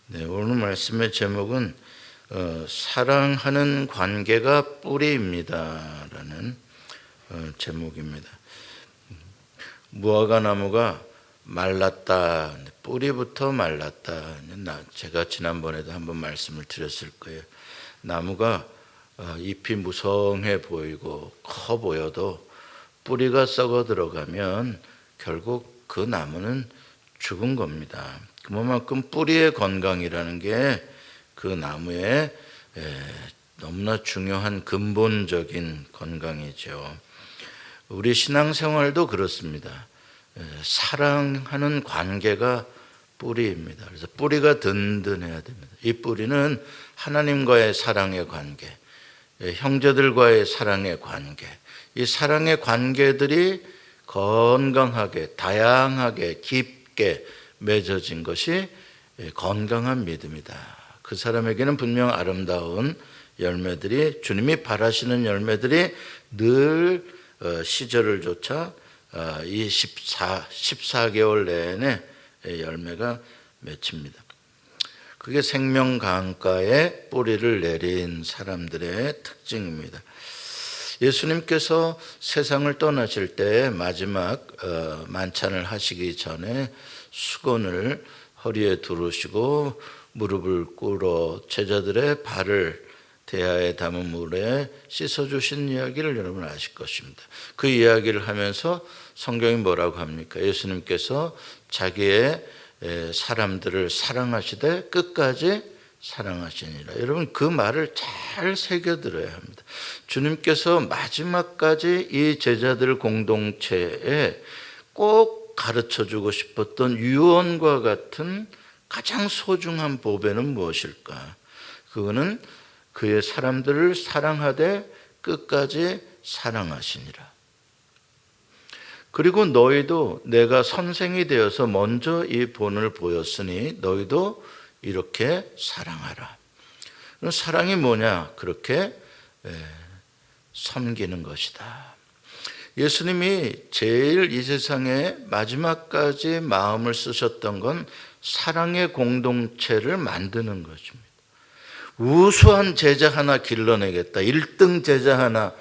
네, 오늘 말씀의 제목은 사랑하는 관계가 뿌리입니다라는 제목입니다. 무화과 나무가 말랐다, 뿌리부터 말랐다. 제가 지난번에도 한번 말씀을 드렸을 거예요. 나무가 잎이 무성해 보이고 커 보여도 뿌리가 썩어 들어가면 결국 그 나무는 죽은 겁니다. 그만큼 뿌리의 건강이라는 게 그 나무의 너무나 중요한 근본적인 건강이죠. 우리 신앙생활도 그렇습니다. 사랑하는 관계가 뿌리입니다. 그래서 뿌리가 든든해야 됩니다. 이 뿌리는 하나님과의 사랑의 관계, 형제들과의 사랑의 관계, 이 사랑의 관계들이 건강하게, 다양하게, 깊게 맺어진 것이 건강한 믿음이다. 그 사람에게는 분명 아름다운 열매들이, 주님이 바라시는 열매들이 늘 시절을 쫓아 이 14개월 내내 열매가 맺힙니다. 그게 생명 강가에 뿌리를 내린 사람들의 특징입니다. 예수님께서 세상을 떠나실 때 마지막 만찬을 하시기 전에 수건을 허리에 두르시고 무릎을 꿇어 제자들의 발을 대야에 담은 물에 씻어주신 이야기를 여러분 아실 것입니다. 그 이야기를 하면서 성경이 뭐라고 합니까? 예수님께서 자기의 사람들을 사랑하시되 끝까지 사랑하시니라. 여러분 그 말을 잘 새겨들어야 합니다. 주님께서 마지막까지 이 제자들 공동체에 꼭 가르쳐주고 싶었던 유언과 같은 가장 소중한 보배는 무엇일까? 그거는 그의 사람들을 사랑하되 끝까지 사랑하시니라. 그리고 너희도 내가 선생이 되어서 먼저 이 본을 보였으니 너희도 이렇게 사랑하라. 사랑이 뭐냐? 그렇게 섬기는 것이다. 예수님이 제일 이 세상에 마지막까지 마음을 쓰셨던 건 사랑의 공동체를 만드는 것입니다. 우수한 제자 하나 길러내겠다, 1등 제자 하나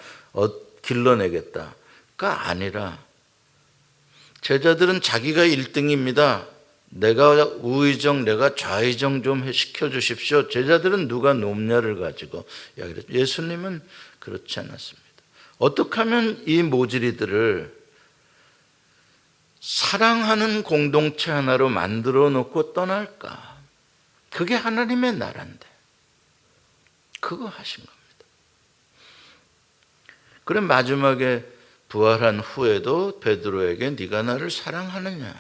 길러내겠다가 아니라 제자들은 자기가 1등입니다. 내가 우의정, 내가 좌의정 좀 시켜주십시오. 제자들은 누가 높냐를 가지고 이야기를 했죠. 예수님은 그렇지 않았습니다. 어떻게 하면 이 모질이들을 사랑하는 공동체 하나로 만들어 놓고 떠날까? 그게 하나님의 나라인데 그거 하신 겁니다. 그래 마지막에 부활한 후에도 베드로에게 네가 나를 사랑하느냐?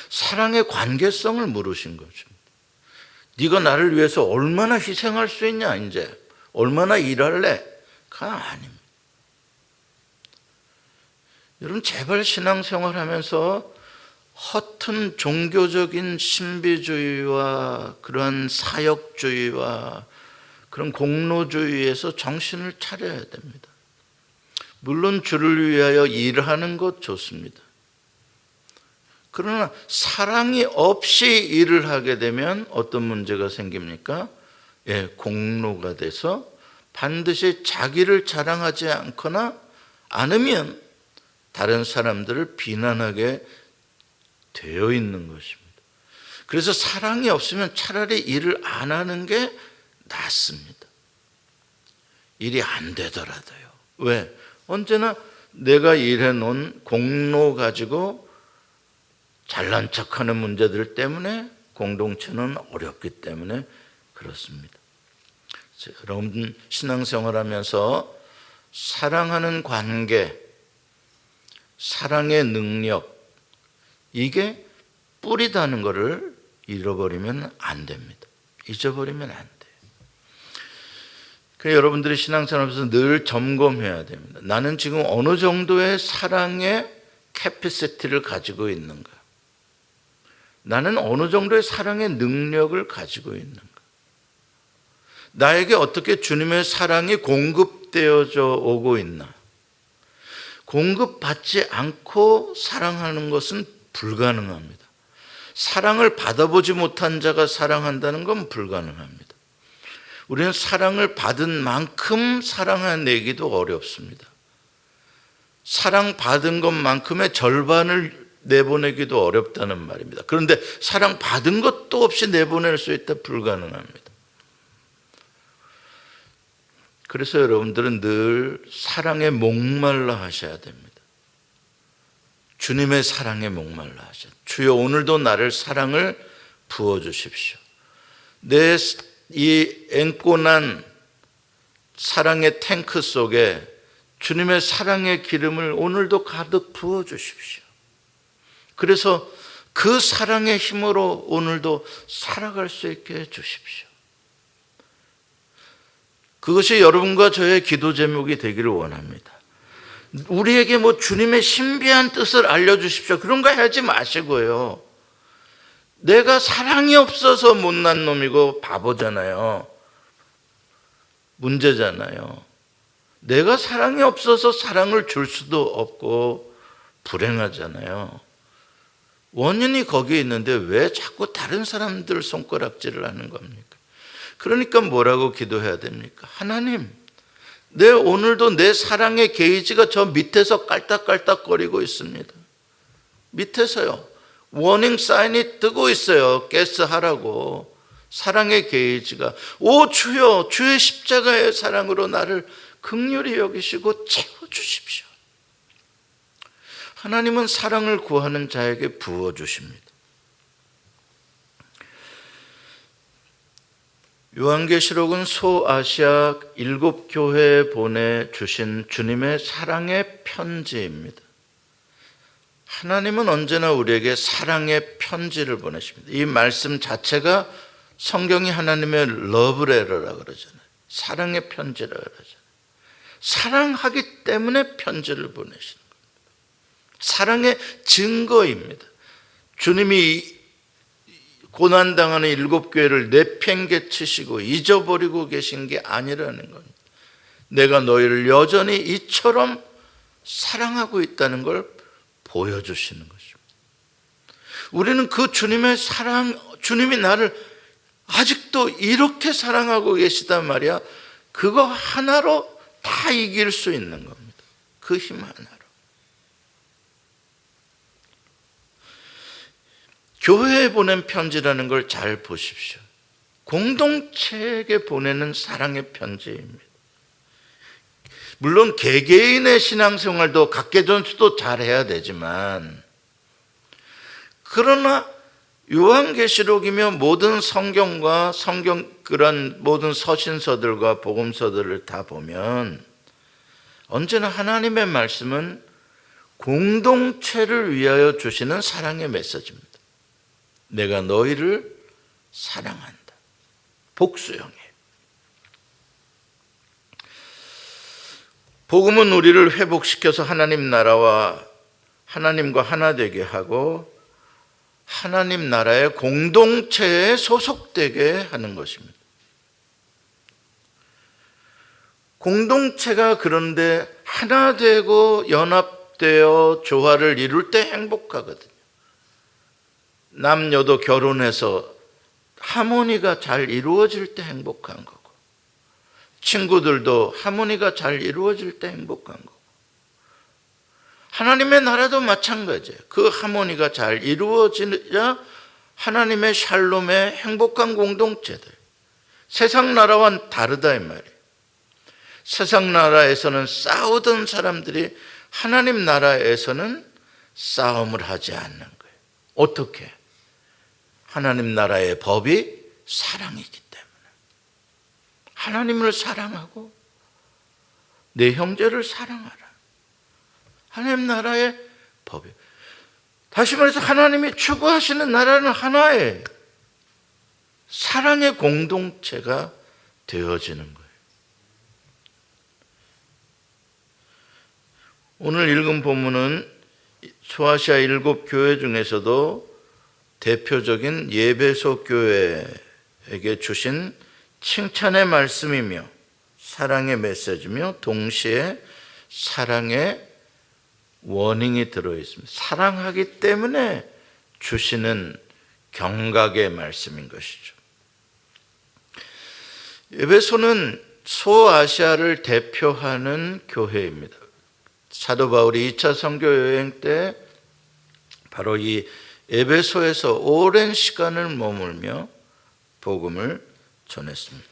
사랑의 관계성을 물으신 것입니다. 네가 나를 위해서 얼마나 희생할 수 있냐? 이제 얼마나 일할래? 가 아닙니다. 여러분 제발 신앙생활 하면서 허튼 종교적인 신비주의와 그러한 사역주의와 그런 공로주의에서 정신을 차려야 됩니다. 물론 주를 위하여 일하는 것 좋습니다. 그러나 사랑이 없이 일을 하게 되면 어떤 문제가 생깁니까? 공로가 돼서 반드시 자기를 자랑하지 않으면 다른 사람들을 비난하게 되어 있는 것입니다. 그래서 사랑이 없으면 차라리 일을 안 하는 게 낫습니다. 일이 안 되더라도요. 왜? 언제나 내가 일해 놓은 공로 가지고 잘난 척하는 문제들 때문에 공동체는 어렵기 때문에 그렇습니다. 여러분 신앙생활 하면서 사랑하는 관계, 사랑의 능력, 이게 뿌리다는 것을 잃어버리면 안 됩니다. 잊어버리면 안 돼요. 그래서 여러분들이 신앙생활하면서 늘 점검해야 됩니다. 나는 지금 어느 정도의 사랑의 캐피시티를 가지고 있는가? 나는 어느 정도의 사랑의 능력을 가지고 있는가? 나에게 어떻게 주님의 사랑이 공급되어져 오고 있나? 공급받지 않고 사랑하는 것은 불가능합니다. 사랑을 받아보지 못한 자가 사랑한다는 건 불가능합니다. 우리는 사랑을 받은 만큼 사랑해내기도 어렵습니다. 사랑받은 것만큼의 절반을 내보내기도 어렵다는 말입니다. 그런데 사랑받은 것도 없이 내보낼 수 있다? 불가능합니다. 그래서 여러분들은 늘 사랑에 목말라 하셔야 됩니다. 주님의 사랑에 목말라 하셔야 됩니다. 주여 오늘도 나를 사랑을 부어주십시오. 내 이 앵꼬난 사랑의 탱크 속에 주님의 사랑의 기름을 오늘도 가득 부어주십시오. 그래서 그 사랑의 힘으로 오늘도 살아갈 수 있게 해주십시오. 그것이 여러분과 저의 기도 제목이 되기를 원합니다. 우리에게 뭐 주님의 신비한 뜻을 알려주십시오, 그런 거 하지 마시고요. 내가 사랑이 없어서 못난 놈이고 바보잖아요. 문제잖아요. 내가 사랑이 없어서 사랑을 줄 수도 없고 불행하잖아요. 원인이 거기에 있는데 왜 자꾸 다른 사람들 손가락질을 하는 겁니까? 그러니까 뭐라고 기도해야 됩니까? 하나님, 내 오늘도 내 사랑의 게이지가 저 밑에서 깔딱깔딱거리고 있습니다. 밑에서요. 워닝 사인이 뜨고 있어요. 가스하라고. 사랑의 게이지가. 오 주여, 주의 십자가의 사랑으로 나를 긍휼히 여기시고 채워주십시오. 하나님은 사랑을 구하는 자에게 부어주십니다. 요한계시록은 소아시아 7교회에 보내주신 주님의 사랑의 편지입니다. 하나님은 언제나 우리에게 사랑의 편지를 보내십니다. 이 말씀 자체가 성경이 하나님의 러브레터라고 그러잖아요. 사랑의 편지라고 그러잖아요. 사랑하기 때문에 편지를 보내시는 겁니다. 사랑의 증거입니다. 주님이 고난당하는 7교회를 내팽개치시고 잊어버리고 계신 게 아니라는 겁니다. 내가 너희를 여전히 이처럼 사랑하고 있다는 걸 보여주시는 것입니다. 우리는 그 주님의 사랑, 주님이 나를 아직도 이렇게 사랑하고 계시단 말이야. 그거 하나로 다 이길 수 있는 겁니다. 그 힘 하나로. 교회에 보낸 편지라는 걸 잘 보십시오. 공동체에게 보내는 사랑의 편지입니다. 물론 개개인의 신앙생활도 각계전수도 잘해야 되지만, 그러나 요한계시록이며 모든 성경과 그런 모든 서신서들과 복음서들을 다 보면 언제나 하나님의 말씀은 공동체를 위하여 주시는 사랑의 메시지입니다. 내가 너희를 사랑한다. 복수형이에요. 복음은 우리를 회복시켜서 하나님 나라와 하나님과 하나 되게 하고 하나님 나라의 공동체에 소속되게 하는 것입니다. 공동체가 그런데 하나 되고 연합되어 조화를 이룰 때 행복하거든요. 남녀도 결혼해서 하모니가 잘 이루어질 때 행복한 거고, 친구들도 하모니가 잘 이루어질 때 행복한 거고, 하나님의 나라도 마찬가지예요. 그 하모니가 잘 이루어지자 하나님의 샬롬의 행복한 공동체들. 세상 나라와는 다르다 이 말이에요. 세상 나라에서는 싸우던 사람들이 하나님 나라에서는 싸움을 하지 않는 거예요. 어떻게? 하나님 나라의 법이 사랑이기 때문에. 하나님을 사랑하고 내 형제를 사랑하라. 하나님 나라의 법이. 다시 말해서 하나님이 추구하시는 나라는 하나의 사랑의 공동체가 되어지는 거예요. 오늘 읽은 본문은 소아시아 7교회 중에서도 대표적인 예배소 교회에게 주신 칭찬의 말씀이며 사랑의 메시지며 동시에 사랑의 워닝이 들어있습니다. 사랑하기 때문에 주시는 경각의 말씀인 것이죠. 에베소는 소아시아를 대표하는 교회입니다. 사도 바울이 2차 선교 여행 때 바로 이 에베소에서 오랜 시간을 머물며 복음을 전했습니다.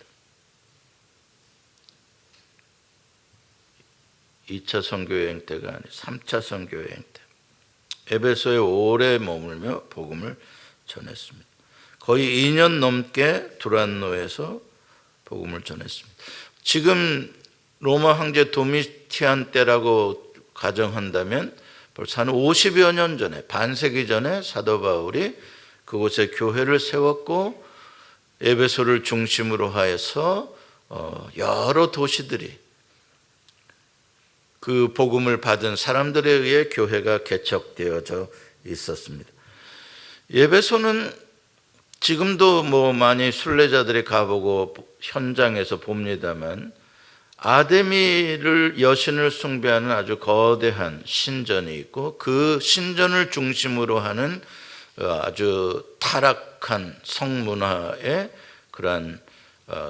2차 선교 여행 때가 아니라 3차 선교 여행 때 에베소에 오래 머물며 복음을 전했습니다. 거의 2년 넘게 두란노에서 복음을 전했습니다. 지금 로마 황제 도미티안 때라고 가정한다면 벌써 한 50여 년 전에, 반세기 전에 사도 바울이 그곳에 교회를 세웠고 에베소를 중심으로 하여서 여러 도시들이 그 복음을 받은 사람들에 의해 교회가 개척되어져 있었습니다. 에베소는 지금도 많이 순례자들이 가보고 현장에서 봅니다만 아데미를 여신을 숭배하는 아주 거대한 신전이 있고 그 신전을 중심으로 하는 아주 타락한 성문화의 그러한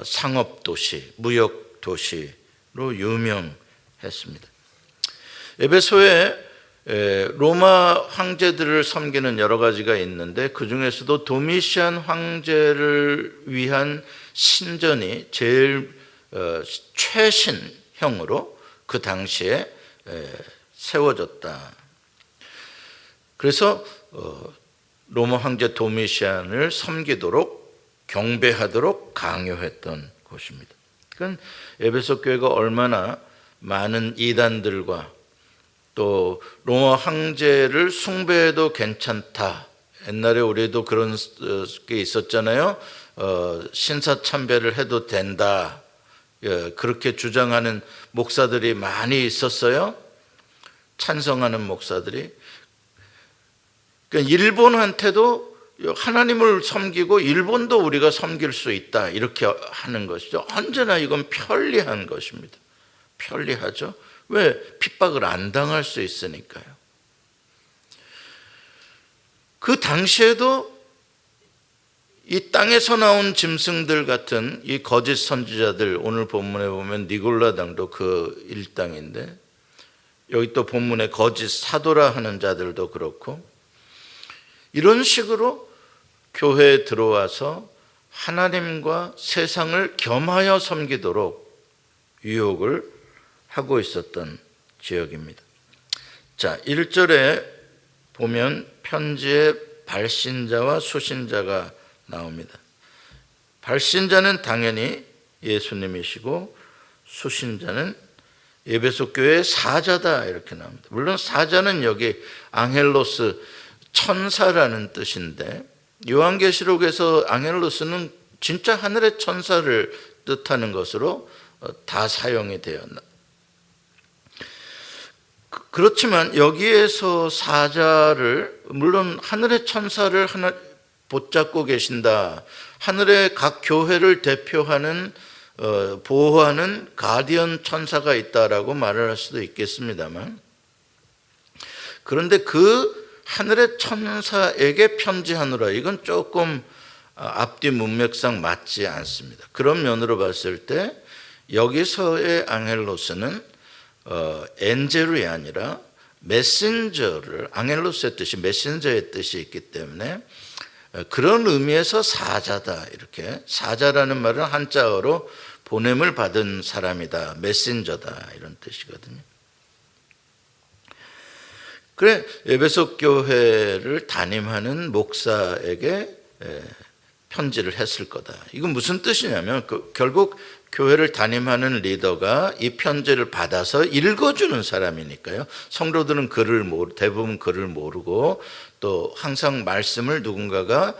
상업도시, 무역도시로 유명했습니다. 에베소에 로마 황제들을 섬기는 여러 가지가 있는데 그 중에서도 도미시안 황제를 위한 신전이 제일 최신형으로 그 당시에 세워졌다. 그래서 로마 황제 도미시안을 섬기도록 경배하도록 강요했던 곳입니다. 그러니까 에베소 교회가 얼마나 많은 이단들과 또 로마 황제를 숭배해도 괜찮다. 옛날에 우리도 그런 게 있었잖아요. 신사참배를 해도 된다. 그렇게 주장하는 목사들이 많이 있었어요. 찬성하는 목사들이. 그러니까 일본한테도 하나님을 섬기고 일본도 우리가 섬길 수 있다. 이렇게 하는 것이죠. 언제나 이건 편리한 것입니다. 편리하죠. 왜? 핍박을 안 당할 수 있으니까요. 그 당시에도 이 땅에서 나온 짐승들 같은 이 거짓 선지자들, 오늘 본문에 보면 니골라당도 그 일당인데 여기 또 본문에 거짓 사도라 하는 자들도 그렇고 이런 식으로 교회에 들어와서 하나님과 세상을 겸하여 섬기도록 유혹을 하고 있었던 지역입니다. 자, 1절에 보면 편지에 발신자와 수신자가 나옵니다. 발신자는 당연히 예수님이시고 수신자는 에베소 교회의 사자다 이렇게 나옵니다. 물론 사자는 여기 앙헬로스 천사라는 뜻인데 요한계시록에서 앙헬로스는 진짜 하늘의 천사를 뜻하는 것으로 다 사용이 되어 그렇지만 여기에서 사자를 물론 하늘의 천사를 하나 붙잡고 계신다. 하늘의 각 교회를 대표하는 보호하는 가디언 천사가 있다라고 말을 할 수도 있겠습니다만 그런데 그 하늘의 천사에게 편지하노라 이건 조금 앞뒤 문맥상 맞지 않습니다. 그런 면으로 봤을 때 여기서의 앙헬로스는 엔젤이 아니라 메신저를 앙헬로스의 뜻이 메신저의 뜻이 있기 때문에 그런 의미에서 사자다 이렇게 사자라는 말은 한자어로 보냄을 받은 사람이다 메신저다 이런 뜻이거든요. 그래 에베소 교회를 담임하는 목사에게 편지를 했을 거다. 이건 무슨 뜻이냐면 결국 교회를 담임하는 리더가 이 편지를 받아서 읽어주는 사람이니까요. 성도들은 대부분 글을 모르고 또 항상 말씀을 누군가가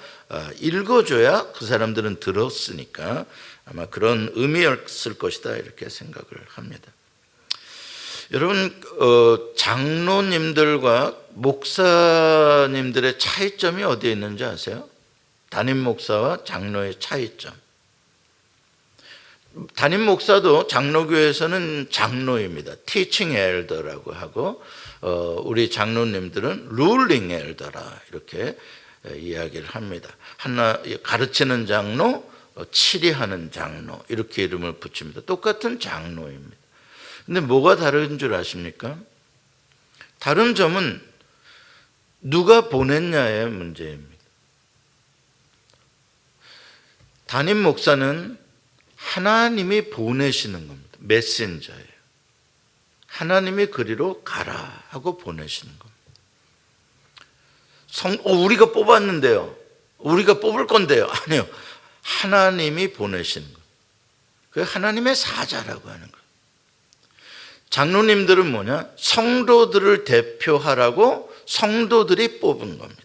읽어줘야 그 사람들은 들었으니까 아마 그런 의미였을 것이다 이렇게 생각을 합니다. 여러분 장로님들과 목사님들의 차이점이 어디에 있는지 아세요? 담임 목사와 장로의 차이점. 담임 목사도 장로교회에서는 장로입니다. 티칭 엘더라고 하고 우리 장로님들은 룰링 엘더라 이렇게 이야기를 합니다. 가르치는 장로, 치리하는 장로 이렇게 이름을 붙입니다. 똑같은 장로입니다. 근데 뭐가 다른 줄 아십니까? 다른 점은 누가 보냈냐의 문제입니다. 담임 목사는 하나님이 보내시는 겁니다. 메신저예요. 하나님이 그리로 가라 하고 보내시는 겁니다. 우리가 뽑았는데요. 우리가 뽑을 건데요. 아니요. 하나님이 보내시는 거예요. 그게 하나님의 사자라고 하는 거예요. 장로님들은 뭐냐? 성도들을 대표하라고 성도들이 뽑은 겁니다.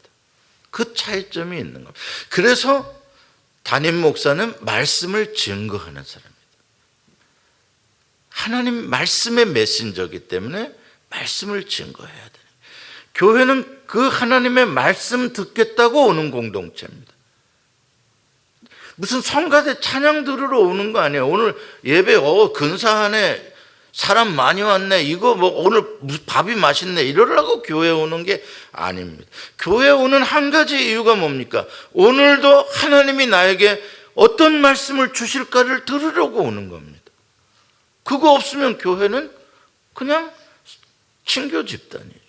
그 차이점이 있는 겁니다. 그래서 담임 목사는 말씀을 증거하는 사람입니다. 하나님 말씀의 메신저이기 때문에 말씀을 증거해야 돼요. 교회는 그 하나님의 말씀 듣겠다고 오는 공동체입니다. 무슨 성가대 찬양 들으러 오는 거 아니에요. 오늘 예배 근사하네, 사람 많이 왔네, 이거 뭐 오늘 밥이 맛있네 이러려고 교회 오는 게 아닙니다. 교회 오는 한 가지 이유가 뭡니까? 오늘도 하나님이 나에게 어떤 말씀을 주실까를 들으려고 오는 겁니다. 그거 없으면 교회는 그냥 친교 집단이죠.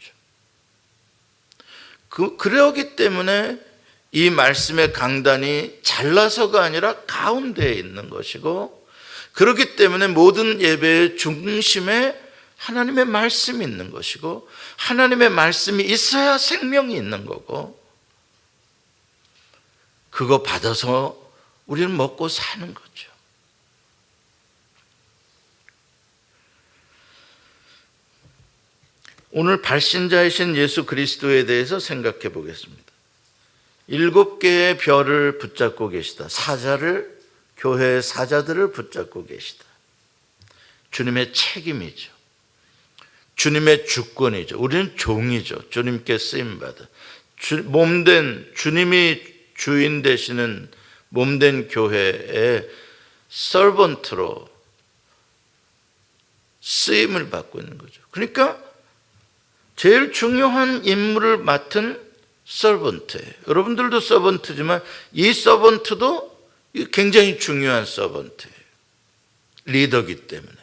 그러기 때문에 이 말씀의 강단이 잘라서가 아니라 가운데에 있는 것이고, 그렇기 때문에 모든 예배의 중심에 하나님의 말씀이 있는 것이고, 하나님의 말씀이 있어야 생명이 있는 거고, 그거 받아서 우리는 먹고 사는 거죠. 오늘 발신자이신 예수 그리스도에 대해서 생각해 보겠습니다. 7개의 별을 붙잡고 계시다. 사자를, 교회의 사자들을 붙잡고 계시다. 주님의 책임이죠. 주님의 주권이죠. 우리는 종이죠. 주님께 쓰임받아 몸된, 주님이 주인 되시는 몸된 교회의 서번트로 쓰임을 받고 있는 거죠. 그러니까 제일 중요한 임무를 맡은 서번트예요. 여러분들도 서번트지만 이 서번트도 굉장히 중요한 서번트예요. 리더기 때문에.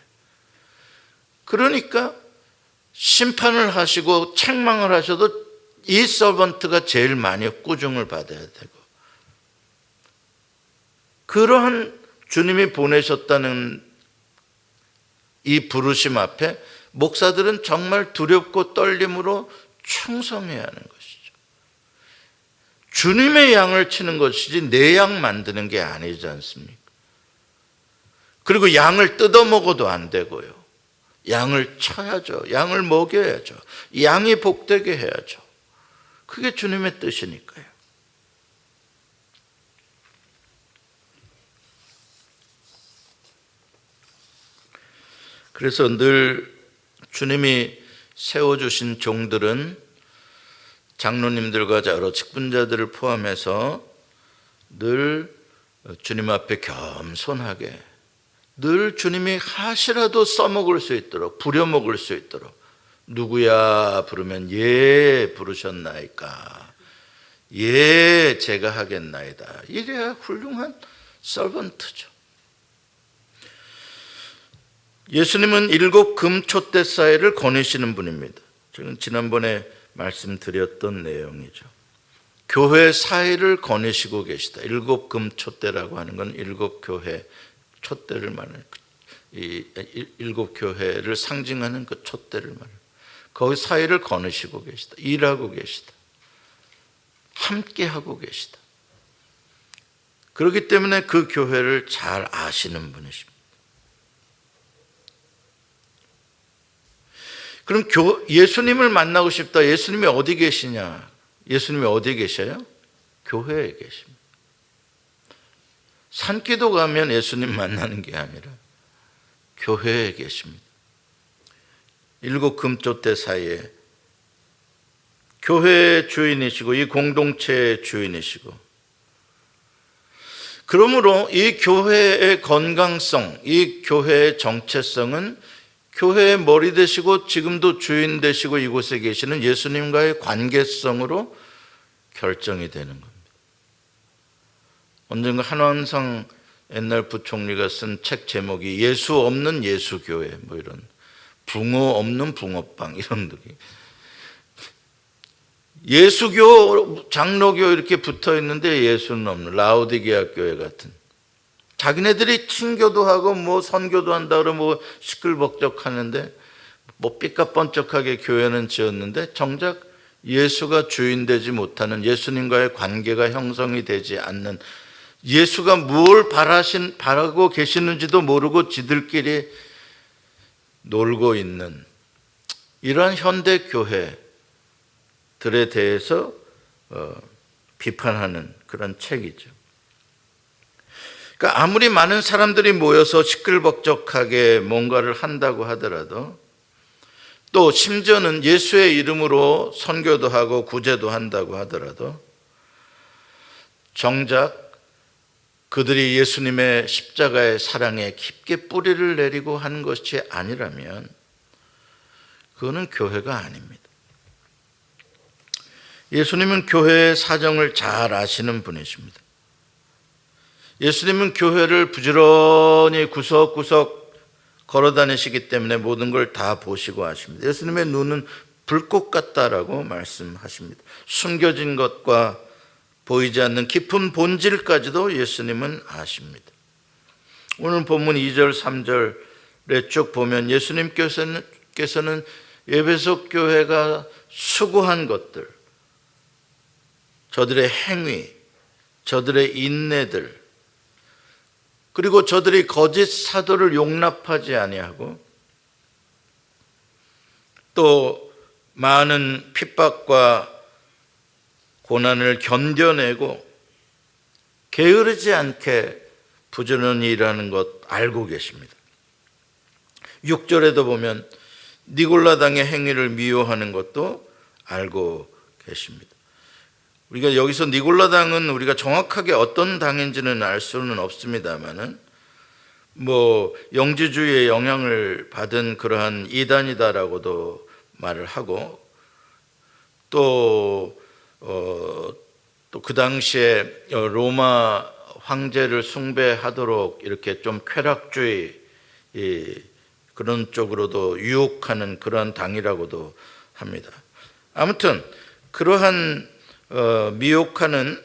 그러니까 심판을 하시고 책망을 하셔도 이 서번트가 제일 많이 꾸중을 받아야 되고, 그러한 주님이 보내셨다는 이 부르심 앞에 목사들은 정말 두렵고 떨림으로 충성해야 하는 것이죠. 주님의 양을 치는 것이지 내 양 만드는 게 아니지 않습니까? 그리고 양을 뜯어먹어도 안 되고요. 양을 쳐야죠. 양을 먹여야죠. 양이 복되게 해야죠. 그게 주님의 뜻이니까요. 그래서 늘 주님이 세워주신 종들은 장로님들과 여러 직분자들을 포함해서 늘 주님 앞에 겸손하게, 늘 주님이 하시라도 써먹을 수 있도록, 부려먹을 수 있도록, 누구야 부르면 예 부르셨나이까, 예 제가 하겠나이다, 이래야 훌륭한 서번트죠. 예수님은 7 금촛대 사이를 거니시는 분입니다. 저는 지난번에 말씀드렸던 내용이죠. 교회 사이를 거니시고 계시다. 7 금촛대라고 하는 건 7 교회 촛대를 말해요. 이 7 교회를 상징하는 그 촛대를 말해요. 거기 사이를 거니시고 계시다. 일하고 계시다. 함께 하고 계시다. 그렇기 때문에 그 교회를 잘 아시는 분이십니다. 그럼 예수님을 만나고 싶다. 예수님이 어디 계시냐? 예수님이 어디 계셔요? 교회에 계십니다. 산기도 가면 예수님 만나는 게 아니라 교회에 계십니다. 7 금촛대 사이에 교회의 주인이시고 이 공동체의 주인이시고, 그러므로 이 교회의 건강성, 이 교회의 정체성은 교회의 머리 되시고 지금도 주인 되시고 이곳에 계시는 예수님과의 관계성으로 결정이 되는 겁니다. 언젠가 한원상 옛날 부총리가 쓴 책 제목이 예수 없는 예수교회, 뭐 이런, 붕어 없는 붕어빵, 이런 느낌. 예수교, 장로교 이렇게 붙어 있는데 예수는 없는 라오디게아 교회 같은. 자기네들이 친교도 하고 뭐 선교도 한다 그러면 뭐 시끌벅적하는데 뭐 삐까뻔쩍하게 교회는 지었는데 정작 예수가 주인 되지 못하는, 예수님과의 관계가 형성이 되지 않는, 예수가 뭘 바라고 계시는지도 모르고 지들끼리 놀고 있는 이러한 현대 교회들에 대해서 비판하는 그런 책이죠. 그러니까 아무리 많은 사람들이 모여서 시끌벅적하게 뭔가를 한다고 하더라도, 또 심지어는 예수의 이름으로 선교도 하고 구제도 한다고 하더라도 정작 그들이 예수님의 십자가의 사랑에 깊게 뿌리를 내리고 하는 것이 아니라면 그거는 교회가 아닙니다. 예수님은 교회의 사정을 잘 아시는 분이십니다. 예수님은 교회를 부지런히 구석구석 걸어 다니시기 때문에 모든 걸 다 보시고 아십니다. 예수님의 눈은 불꽃 같다라고 말씀하십니다. 숨겨진 것과 보이지 않는 깊은 본질까지도 예수님은 아십니다. 오늘 본문 2절 3절에 쭉 보면 예수님께서는 에베소 교회가 수고한 것들, 저들의 행위, 저들의 인내들, 그리고 저들이 거짓 사도를 용납하지 아니하고 또 많은 핍박과 고난을 견뎌내고 게으르지 않게 부지런히 일하는 것 알고 계십니다. 6절에도 보면 니골라당의 행위를 미워하는 것도 알고 계십니다. 우리가 여기서 니골라당은 우리가 정확하게 어떤 당인지는 알 수는 없습니다만은 뭐 영지주의의 영향을 받은 그러한 이단이다라고도 말을 하고 또 그 당시에 로마 황제를 숭배하도록 이렇게 좀 쾌락주의 그런 쪽으로도 유혹하는 그러한 당이라고도 합니다. 아무튼 그러한 미혹하는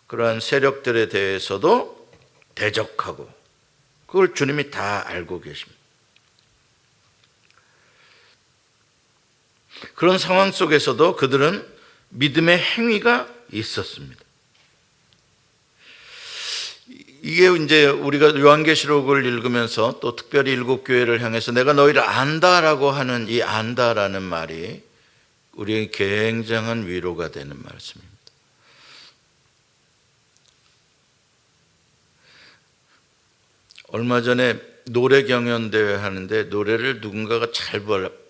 그러한 세력들에 대해서도 대적하고 그걸 주님이 다 알고 계십니다. 그런 상황 속에서도 그들은 믿음의 행위가 있었습니다. 이게 이제 우리가 요한계시록을 읽으면서 또 특별히 일곱 교회를 향해서 내가 너희를 안다라고 하는 이 안다라는 말이 우리에게 굉장한 위로가 되는 말씀입니다. 얼마 전에 노래 경연대회 하는데 노래를 누군가가 잘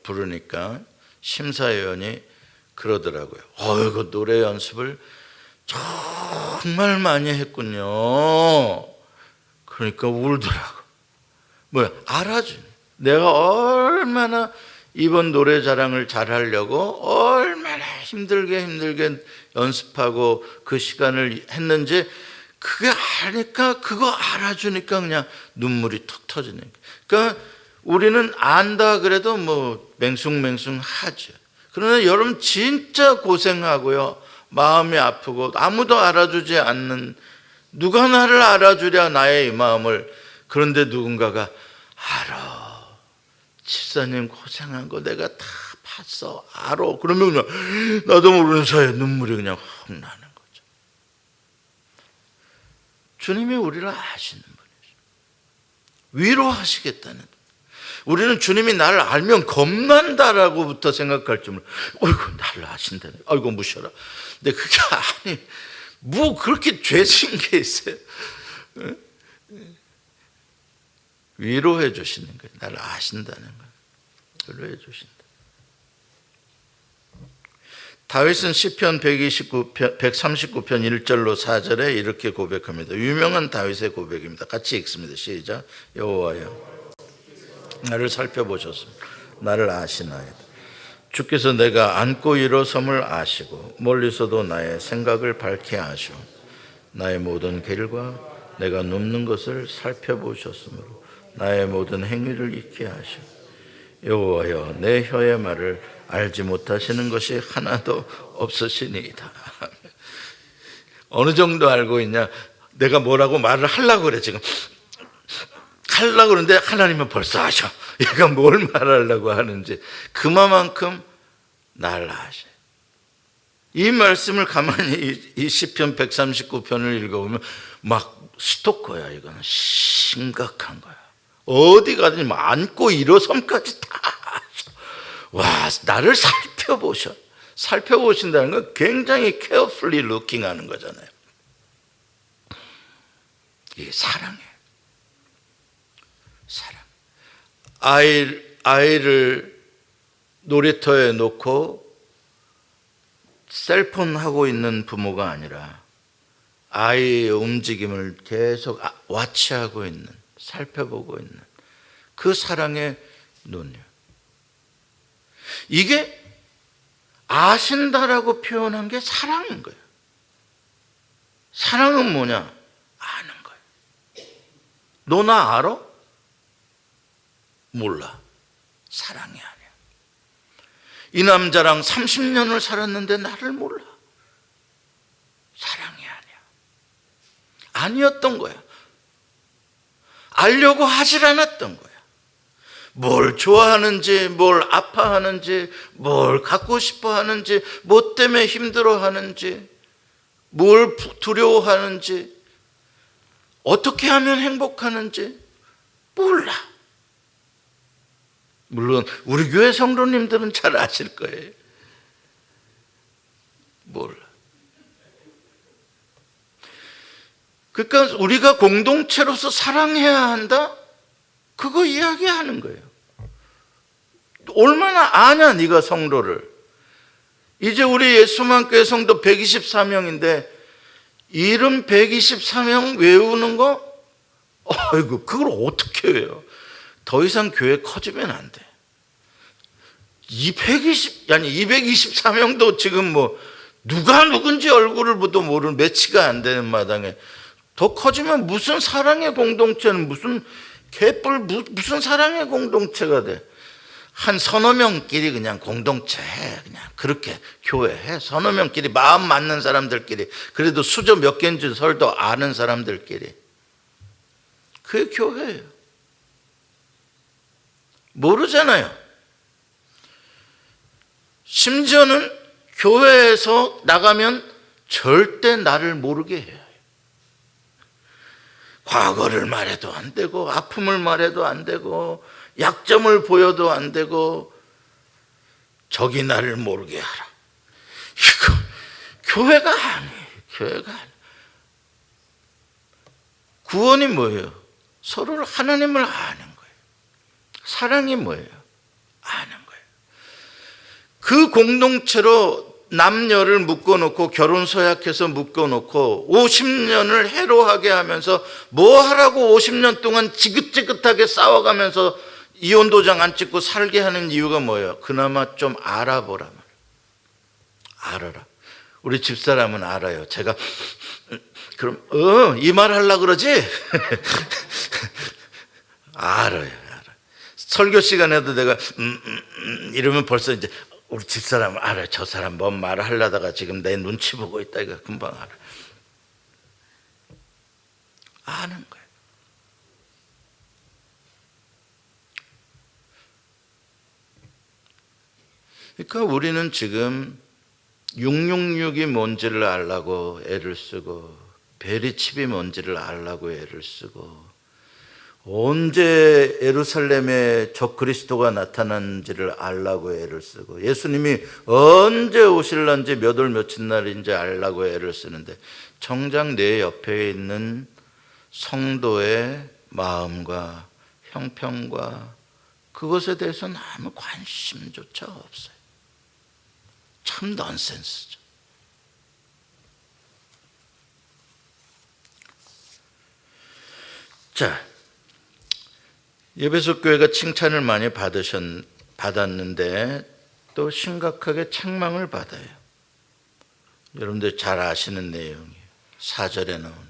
부르니까 심사위원이 그러더라고요. 그 노래 연습을 정말 많이 했군요. 그러니까 울더라고. 뭐야, 알아주네. 내가 얼마나 이번 노래 자랑을 잘하려고 얼마나 힘들게 연습하고 그 시간을 했는지 그게 아니까 그거 알아주니까 그냥 눈물이 툭 터지네. 그러니까 우리는 안다 그래도 뭐 맹숭맹숭 하죠. 그러나 여러분 진짜 고생하고요. 마음이 아프고 아무도 알아주지 않는, 누가 나를 알아주랴 나의 이 마음을. 그런데 누군가가 알아. 집사님 고생한 거 내가 다 봤어. 알아. 그러면 그냥 나도 모르는 사이에 눈물이 그냥 확 나는 거죠. 주님이 우리를 아시는 분이죠. 위로하시겠다는. 우리는 주님이 나를 알면 겁난다라고부터 생각할 줄 몰라. 어이구, 나를 아신다네. 아이고, 무셔라. 근데 그게 아니, 뭐 그렇게 죄진 게 있어요. 위로해 주시는 거예요. 나를 아신다는 거예요. 위로해 주신다. 다윗은 시편 139편 139편 1절로 4절에 이렇게 고백합니다. 유명한 다윗의 고백입니다. 같이 읽습니다. 시작. 여호와여, 나를 살펴보셨습니다. 나를 아시나이다. 주께서 내가 앉고 일어섬을 아시고 멀리서도 나의 생각을 밝게 하시오. 나의 모든 길과 내가 눕는 것을 살펴보셨으므로 나의 모든 행위를 잊게 하시오. 여호와여, 내 혀의 말을 알지 못하시는 것이 하나도 없으시니이다. 어느 정도 알고 있냐? 내가 뭐라고 말을 하려고 그래. 지금 하려고 그러는데 하나님은 벌써 하셔. 얘가 뭘 말하려고 하는지 그만큼 날 아셔. 이 말씀을 가만히 이 시편 139편을 읽어보면 막 스토커야. 이거는 심각한 거야. 어디 가든지 뭐 앉고 일어섬까지 다 하셔. 와, 나를 살펴보셔. 살펴보신다는 건 굉장히 carefully looking 하는 거잖아요. 이게 사랑이에요. 사랑. 아이를 놀이터에 놓고 셀폰 하고 있는 부모가 아니라 아이의 움직임을 계속 와치하고 있는, 살펴보고 있는 그 사랑의 눈이요. 이게 아신다라고 표현한 게 사랑인 거예요. 사랑은 뭐냐? 아는 거예요. 너 나 알아? 몰라. 사랑이 아니야. 이 남자랑 30년을 살았는데 나를 몰라. 사랑이 아니야. 아니었던 거야. 알려고 하질 않았던 거야. 뭘 좋아하는지, 뭘 아파하는지, 뭘 갖고 싶어 하는지, 뭐 때문에 힘들어 하는지, 뭘 두려워하는지, 어떻게 하면 행복하는지 몰라. 물론 우리 교회 성도님들은 잘 아실 거예요. 몰라. 그러니까 우리가 공동체로서 사랑해야 한다? 그거 이야기하는 거예요. 얼마나 아냐 네가 성도를. 이제 우리 예수만교회 성도 124명인데 이름 124명 외우는 거? 어이구, 그걸 어떻게 외워? 더 이상 교회 커지면 안 돼. 224명도 지금 뭐 누가 누군지 얼굴을 보도 모르는 매치가 안 되는 마당에 더 커지면 무슨 사랑의 공동체는 무슨 개뿔 무슨 사랑의 공동체가 돼. 한 서너 명끼리 그냥 공동체 해. 그냥 그렇게 교회해. 서너 명끼리 마음 맞는 사람들끼리 그래도 수저 몇 개인지 설도 아는 사람들끼리 그게 교회예요. 모르잖아요. 심지어는 교회에서 나가면 절대 나를 모르게 해요. 과거를 말해도 안 되고 아픔을 말해도 안 되고 약점을 보여도 안 되고 저기 나를 모르게 하라. 이거 교회가 아니에요. 교회가 아니에요. 구원이 뭐예요? 서로를 하나님을 아는 거예요. 사랑이 뭐예요? 아는 거예요. 그 공동체로 남녀를 묶어놓고 결혼 서약해서 묶어놓고 50년을 해로하게 하면서 뭐 하라고 50년 동안 지긋지긋하게 싸워가면서 이혼도장 안 찍고 살게 하는 이유가 뭐예요? 그나마 좀 알아보라 말이에요. 알아라. 우리 집사람은 알아요. 제가 그럼 이 말 하려고 그러지? 알아요. 설교 시간에도 내가 이러면 벌써 이제 우리 집사람은 알아요. 저 사람 뭔 말을 하려다가 지금 내 눈치 보고 있다. 이거 금방 알아요. 아는 거예요. 그러니까 우리는 지금 666이 뭔지를 알라고 애를 쓰고 베리칩이 뭔지를 알라고 애를 쓰고 언제 예루살렘에 적그리스도가 나타난지를 알라고 애를 쓰고 예수님이 언제 오실런지 몇 월 며칠 날인지 알라고 애를 쓰는데 정작 내 옆에 있는 성도의 마음과 형편과 그것에 대해서는 아무 관심조차 없어요. 참 넌센스죠. 자, 에베소 교회가 칭찬을 많이 받았는데 또 심각하게 책망을 받아요. 여러분들 잘 아시는 내용이에요. 4절에 나오는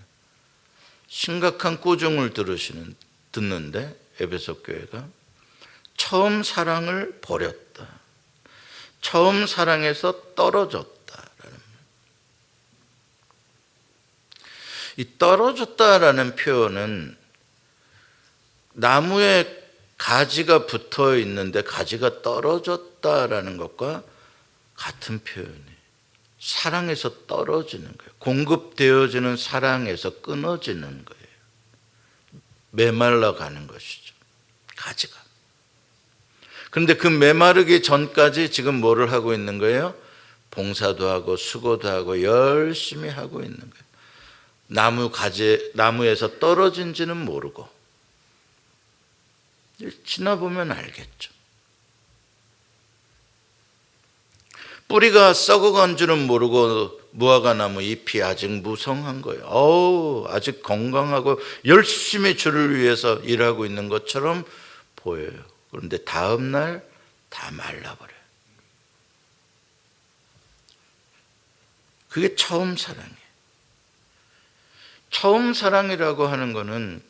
심각한 꾸중을 듣는데 에베소 교회가 처음 사랑을 버렸다, 처음 사랑에서 떨어졌다라는, 이 떨어졌다라는 표현은 나무에 가지가 붙어 있는데 가지가 떨어졌다라는 것과 같은 표현이에요. 사랑에서 떨어지는 거예요. 공급되어지는 사랑에서 끊어지는 거예요. 메말라 가는 것이죠, 가지가. 그런데 그 메마르기 전까지 지금 뭐를 하고 있는 거예요? 봉사도 하고 수고도 하고 열심히 하고 있는 거예요. 나무에서 떨어진지는 모르고, 지나보면 알겠죠. 뿌리가 썩어간 줄은 모르고 무화과나무 잎이 아직 무성한 거예요. 아직 건강하고 열심히 주를 위해서 일하고 있는 것처럼 보여요. 그런데 다음 날 다 말라버려요. 그게 처음 사랑이에요. 처음 사랑이라고 하는 것은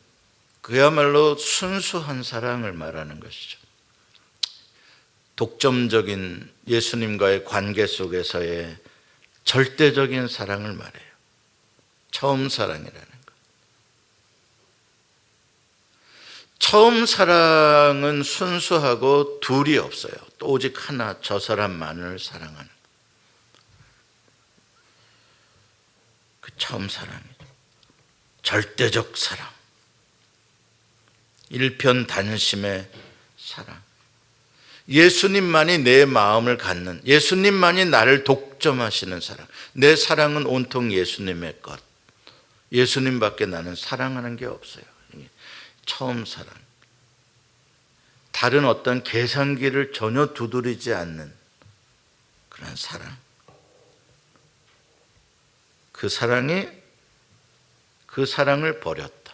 그야말로 순수한 사랑을 말하는 것이죠. 독점적인 예수님과의 관계 속에서의 절대적인 사랑을 말해요. 처음 사랑이라는 것. 처음 사랑은 순수하고 둘이 없어요. 오직 하나, 저 사람만을 사랑하는 그 처음 사랑이죠. 절대적 사랑, 일편단심의 사랑. 예수님만이 내 마음을 갖는, 예수님만이 나를 독점하시는 사랑. 내 사랑은 온통 예수님의 것. 예수님밖에 나는 사랑하는 게 없어요. 처음 사랑. 다른 어떤 계산기를 전혀 두드리지 않는 그런 사랑. 그 사랑을 버렸다.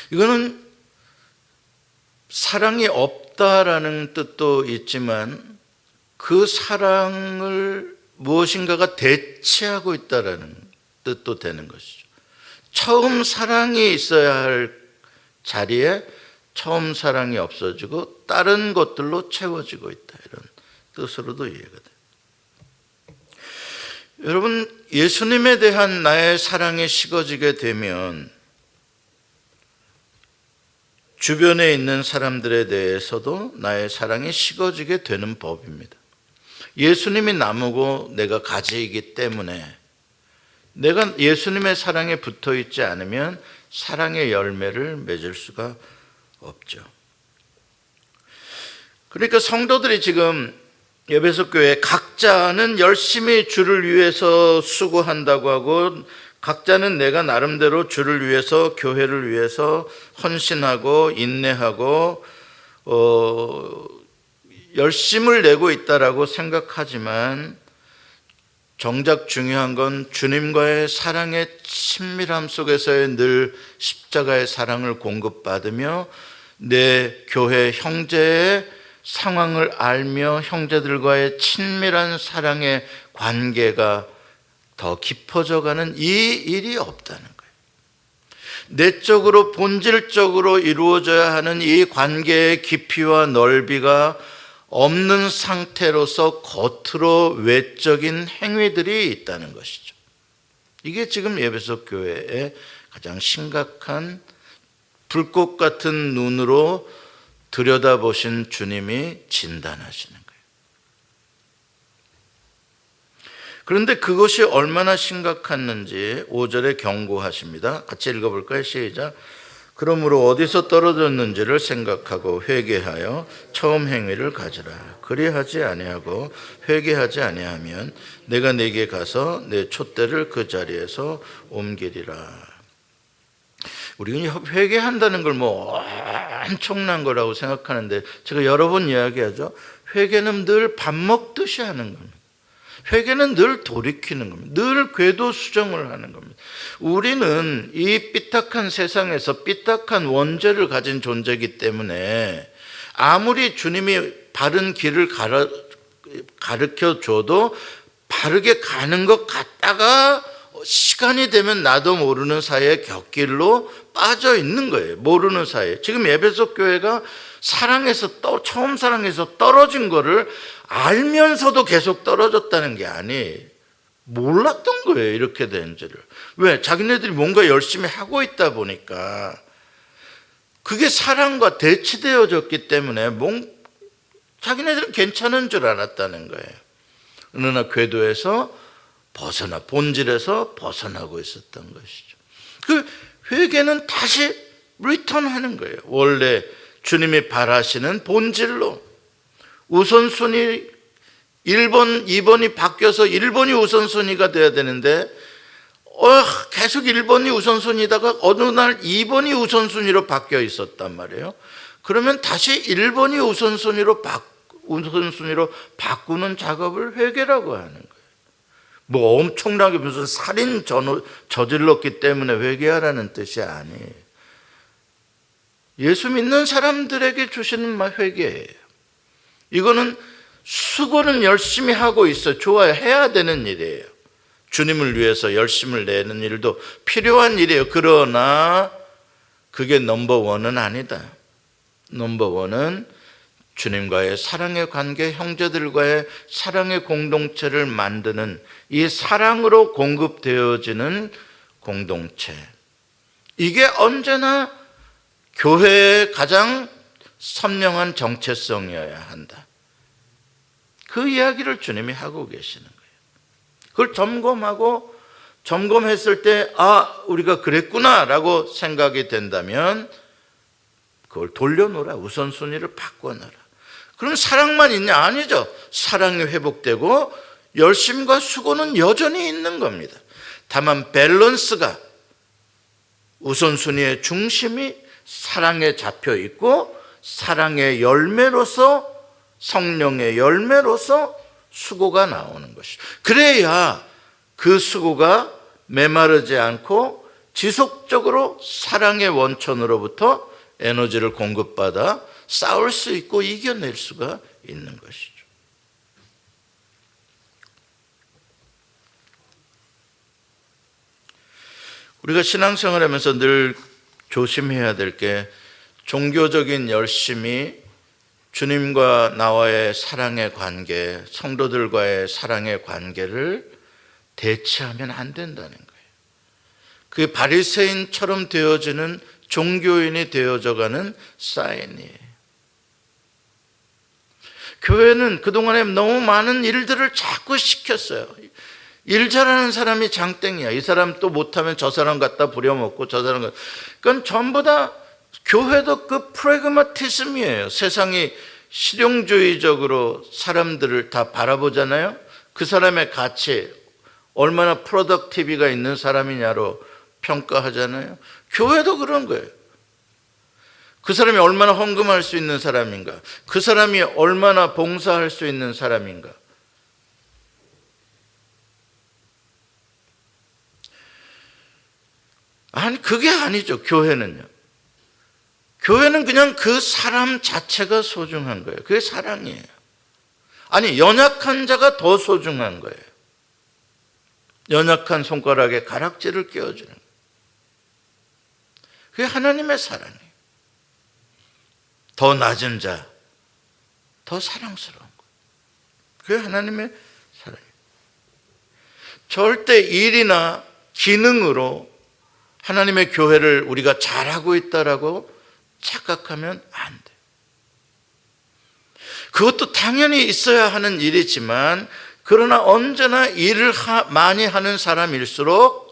이거는 사랑이 없다라는 뜻도 있지만 그 사랑을 무엇인가가 대체하고 있다라는 뜻도 되는 것이죠. 처음 사랑이 있어야 할 자리에 처음 사랑이 없어지고 다른 것들로 채워지고 있다, 이런 뜻으로도 이해가 돼요. 여러분, 예수님에 대한 나의 사랑이 식어지게 되면 주변에 있는 사람들에 대해서도 나의 사랑이 식어지게 되는 법입니다. 예수님이 나무고 내가 가지이기 때문에 내가 예수님의 사랑에 붙어 있지 않으면 사랑의 열매를 맺을 수가 없죠. 그러니까 성도들이 지금 에베소 교회 각자는 열심히 주를 위해서 수고한다고 하고, 각자는 내가 나름대로 주를 위해서, 교회를 위해서 헌신하고 인내하고 열심을 내고 있다라고 생각하지만, 정작 중요한 건 주님과의 사랑의 친밀함 속에서의 늘 십자가의 사랑을 공급받으며 내 교회 형제의 상황을 알며 형제들과의 친밀한 사랑의 관계가 더 깊어져가는 이 일이 없다는 거예요. 내적으로 본질적으로 이루어져야 하는 이 관계의 깊이와 넓이가 없는 상태로서 겉으로 외적인 행위들이 있다는 것이죠. 이게 지금 에베소 교회의 가장 심각한, 불꽃 같은 눈으로 들여다보신 주님이 진단하시는 거예요. 그런데 그것이 얼마나 심각했는지 5절에 경고하십니다. 같이 읽어볼까요? 시작. 그러므로 어디서 떨어졌는지를 생각하고 회개하여 처음 행위를 가지라. 그리하지 아니하고 회개하지 아니하면 내가 네게 가서 내 촛대를 그 자리에서 옮기리라. 우리는 회개한다는 걸 엄청난 거라고 생각하는데, 제가 여러 번 이야기하죠. 회개는 늘 밥 먹듯이 하는 겁니다. 회개는 늘 돌이키는 겁니다. 늘 궤도 수정을 하는 겁니다. 우리는 이 삐딱한 세상에서 삐딱한 원죄를 가진 존재이기 때문에 아무리 주님이 바른 길을 가르쳐 줘도 바르게 가는 것 같다가 시간이 되면 나도 모르는 사이에 곁길로 빠져 있는 거예요. 모르는 사이에. 지금 에베소 교회가 처음 사랑에서 떨어진 거를 알면서도 계속 떨어졌다는 게 아니, 몰랐던 거예요. 이렇게 된지를. 왜? 자기네들이 뭔가 열심히 하고 있다 보니까 그게 사랑과 대치되어졌기 때문에 자기네들은 괜찮은 줄 알았다는 거예요. 어느 날 궤도에서 본질에서 벗어나고 있었던 것이죠. 그 회개는 다시 리턴하는 거예요. 원래 주님이 바라시는 본질로. 우선순위 1번, 2번이 바뀌어서 1번이 우선순위가 돼야 되는데 계속 1번이 우선순위다가 어느 날 2번이 우선순위로 바뀌어 있었단 말이에요. 그러면 다시 1번이 우선순위로 바꾸는 작업을 회개라고 하는 거예요. 뭐 엄청나게 무슨 살인 저질렀기 때문에 회개하라는 뜻이 아니에요. 예수 믿는 사람들에게 주시는 회개예요. 이거는 수고는 열심히 하고 있어. 좋아요. 해야 되는 일이에요. 주님을 위해서 열심을 내는 일도 필요한 일이에요. 그러나 그게 넘버원은 아니다. 넘버원은 주님과의 사랑의 관계, 형제들과의 사랑의 공동체를 만드는 이 사랑으로 공급되어지는 공동체. 이게 언제나 교회의 가장 선명한 정체성이어야 한다. 그 이야기를 주님이 하고 계시는 거예요. 그걸 점검했을 때 우리가 그랬구나라고 생각이 된다면 그걸 돌려놓으라. 우선순위를 바꿔놔라. 그럼 사랑만 있냐? 아니죠. 사랑이 회복되고 열심과 수고는 여전히 있는 겁니다. 다만 밸런스가 우선순위의 중심이 사랑에 잡혀 있고 사랑의 열매로서 성령의 열매로서 수고가 나오는 것이죠. 그래야 그 수고가 메마르지 않고 지속적으로 사랑의 원천으로부터 에너지를 공급받아 싸울 수 있고 이겨낼 수가 있는 것이죠. 우리가 신앙생활하면서 늘 조심해야 될 게 종교적인 열심이 주님과 나와의 사랑의 관계, 성도들과의 사랑의 관계를 대체하면 안 된다는 거예요. 그게 바리새인처럼 되어지는 종교인이 되어져가는 사인이에요. 교회는 그동안에 너무 많은 일들을 자꾸 시켰어요. 일 잘하는 사람이 장땡이야. 이 사람 또 못하면 저 사람 갖다 부려먹고 저 사람 갖다. 그건 전부 다 교회도 그 프래그마티즘이에요. 세상이 실용주의적으로 사람들을 다 바라보잖아요. 그 사람의 가치, 얼마나 프로덕티비가 있는 사람이냐로 평가하잖아요. 교회도 그런 거예요. 그 사람이 얼마나 헌금할 수 있는 사람인가? 그 사람이 얼마나 봉사할 수 있는 사람인가? 아니, 그게 아니죠. 교회는요. 교회는 그냥 그 사람 자체가 소중한 거예요. 그게 사랑이에요. 아니, 연약한 자가 더 소중한 거예요. 연약한 손가락에 가락지를 끼워주는 거예요. 그게 하나님의 사랑이에요. 더 낮은 자, 더 사랑스러운 거예요. 그게 하나님의 사랑이에요. 절대 일이나 기능으로 하나님의 교회를 우리가 잘하고 있다라고 착각하면 안 돼요. 그것도 당연히 있어야 하는 일이지만 그러나 언제나 일을 많이 하는 사람일수록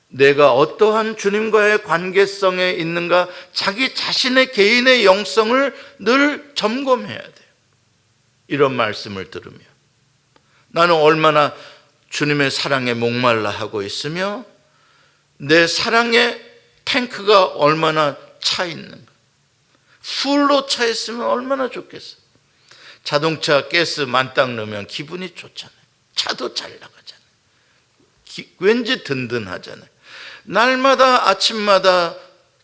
내가 어떠한 주님과의 관계성에 있는가 자기 자신의 개인의 영성을 늘 점검해야 돼요. 이런 말씀을 들으며 나는 얼마나 주님의 사랑에 목말라 하고 있으며 내 사랑의 탱크가 얼마나 차 있는가. 풀로 차 있으면 얼마나 좋겠어. 자동차 가스 만땅 넣으면 기분이 좋잖아요. 차도 잘 나가잖아요. 왠지 든든하잖아요. 날마다 아침마다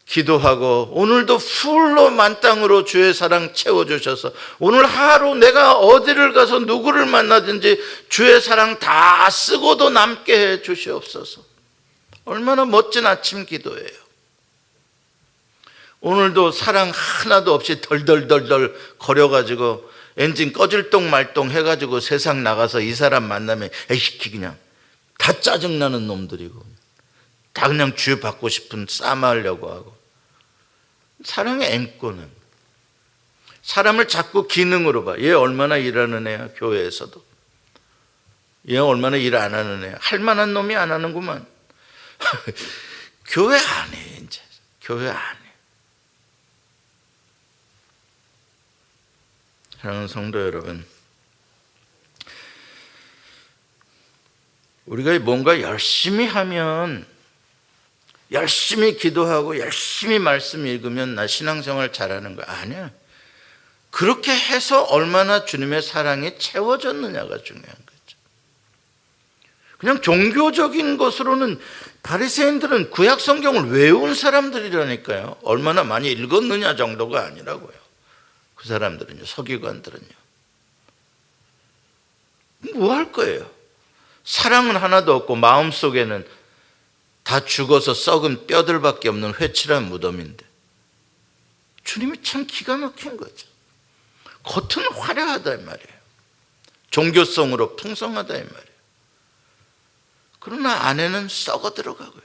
기도하고 오늘도 풀로 만땅으로 주의 사랑 채워주셔서 오늘 하루 내가 어디를 가서 누구를 만나든지 주의 사랑 다 쓰고도 남게 해 주시옵소서. 얼마나 멋진 아침 기도예요. 오늘도 사랑 하나도 없이 덜덜덜덜 거려가지고 엔진 꺼질 똥 말똥 해가지고 세상 나가서 이 사람 만나면 에이씨 그냥 다 짜증나는 놈들이고 다 그냥 쥐 받고 싶은 싸마하려고 하고. 사랑의 앵꼬는 사람을 자꾸 기능으로 봐. 얘 얼마나 일하는 애야. 교회에서도 얘 얼마나 일 안 하는 애야. 할 만한 놈이 안 하는구만. 교회 안 해. 이제 교회 안 해. 사랑하는 성도 여러분, 우리가 뭔가 열심히 하면, 열심히 기도하고 열심히 말씀 읽으면 나 신앙생활 잘하는 거야. 아니야. 그렇게 해서 얼마나 주님의 사랑이 채워졌느냐가 중요한 거죠. 그냥 종교적인 것으로는 바리새인들은 구약 성경을 외운 사람들이라니까요. 얼마나 많이 읽었느냐 정도가 아니라고요. 그 사람들은요, 서기관들은요. 뭐 할 거예요? 사랑은 하나도 없고 마음속에는 다 죽어서 썩은 뼈들밖에 없는 회칠한 무덤인데 주님이 참 기가 막힌 거죠. 겉은 화려하다 이 말이에요. 종교성으로 풍성하다 이 말이에요. 그러나 안에는 썩어 들어가고요.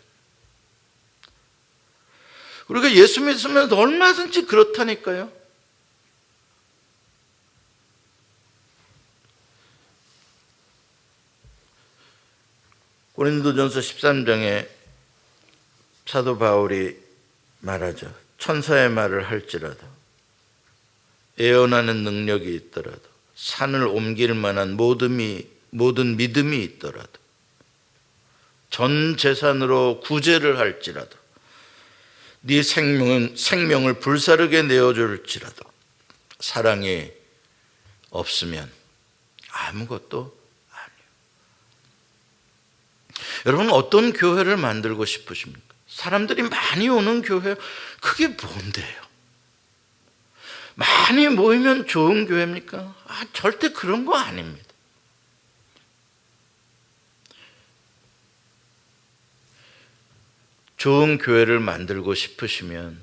우리가 예수 믿으면 얼마든지 그렇다니까요. 고린도전서 13장에 사도 바울이 말하죠. 천사의 말을 할지라도 예언하는 능력이 있더라도 산을 옮길 만한 모든 믿음이 있더라도 전 재산으로 구제를 할지라도 네 생명을 불사르게 내어줄지라도 사랑이 없으면 아무것도 아니에요. 여러분 어떤 교회를 만들고 싶으십니까? 사람들이 많이 오는 교회, 그게 뭔데요? 많이 모이면 좋은 교회입니까? 절대 그런 거 아닙니다. 좋은 교회를 만들고 싶으시면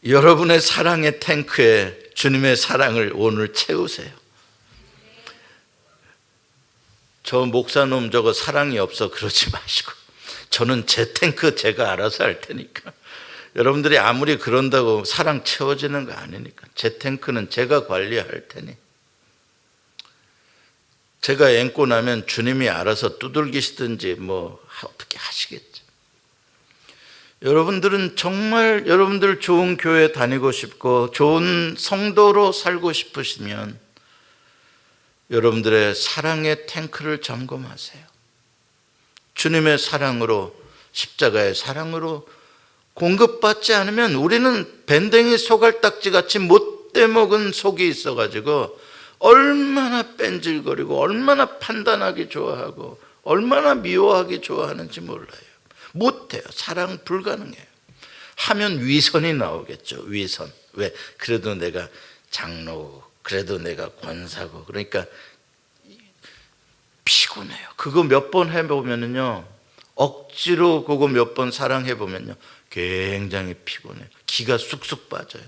여러분의 사랑의 탱크에 주님의 사랑을 오늘 채우세요. 저 목사놈 저거 사랑이 없어 그러지 마시고 저는 제 탱크 제가 알아서 할 테니까. 여러분들이 아무리 그런다고 사랑 채워지는 거 아니니까. 제 탱크는 제가 관리할 테니. 제가 앵고 나면 주님이 알아서 두들기시든지 뭐 어떻게 하시겠죠. 여러분들은 정말 여러분들 좋은 교회 다니고 싶고 좋은 성도로 살고 싶으시면 여러분들의 사랑의 탱크를 점검하세요. 주님의 사랑으로, 십자가의 사랑으로 공급받지 않으면 우리는 밴댕이 소갈딱지 같이 못돼 먹은 속이 있어가지고 얼마나 뺀질거리고 얼마나 판단하기 좋아하고 얼마나 미워하기 좋아하는지 몰라요. 못해요. 사랑 불가능해요. 하면 위선이 나오겠죠. 위선. 왜? 그래도 내가 장로고 그래도 내가 권사고 그러니까 피곤해요. 그거 몇 번 해보면요, 억지로 그거 몇 번 사랑해보면요 굉장히 피곤해요. 기가 쑥쑥 빠져요.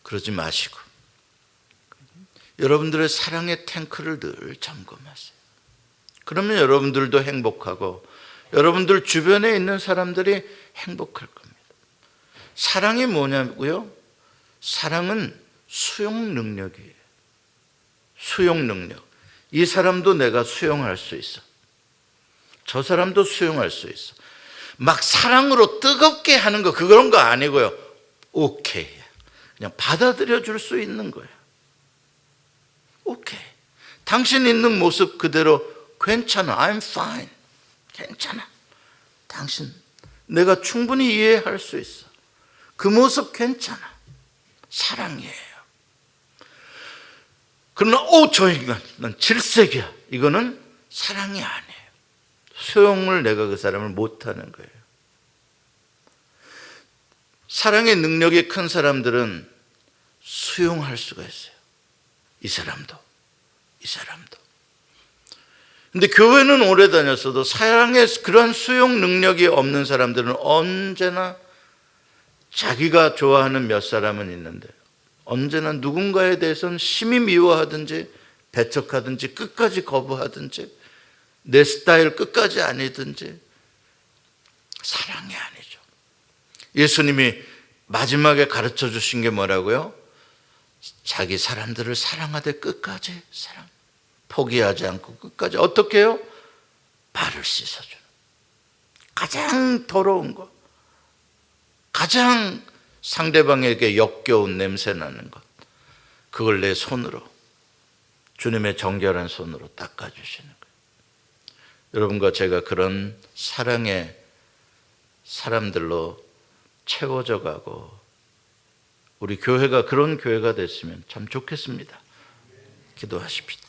그러지 마시고 여러분들의 사랑의 탱크를 늘 점검하세요. 그러면 여러분들도 행복하고 여러분들 주변에 있는 사람들이 행복할 겁니다. 사랑이 뭐냐고요? 사랑은 수용 능력이에요. 수용 능력. 이 사람도 내가 수용할 수 있어. 저 사람도 수용할 수 있어. 막 사랑으로 뜨겁게 하는 거 그런 거 아니고요. 오케이. 그냥 받아들여 줄 수 있는 거예요. 오케이. 당신 있는 모습 그대로 괜찮아. I'm fine. 괜찮아. 당신 내가 충분히 이해할 수 있어. 그 모습 괜찮아. 사랑이에요. 그러나 저 인간 난 질색이야. 이거는 사랑이 아니에요. 수용을 내가 그 사람을 못하는 거예요. 사랑의 능력이 큰 사람들은 수용할 수가 있어요. 이 사람도. 근데 교회는 오래 다녔어도 사랑의 그런 수용 능력이 없는 사람들은 언제나 자기가 좋아하는 몇 사람은 있는데 언제나 누군가에 대해서는 심히 미워하든지 배척하든지 끝까지 거부하든지 내 스타일 끝까지 아니든지 사랑이 아니죠. 예수님이 마지막에 가르쳐 주신 게 뭐라고요? 자기 사람들을 사랑하되 끝까지 사랑. 포기하지 않고 끝까지. 어떻게 해요? 발을 씻어주는. 가장 더러운 것, 가장 상대방에게 역겨운 냄새 나는 것, 그걸 내 손으로, 주님의 정결한 손으로 닦아주시는 거예요. 여러분과 제가 그런 사랑의 사람들로 채워져 가고 우리 교회가 그런 교회가 됐으면 참 좋겠습니다. 기도하십시다.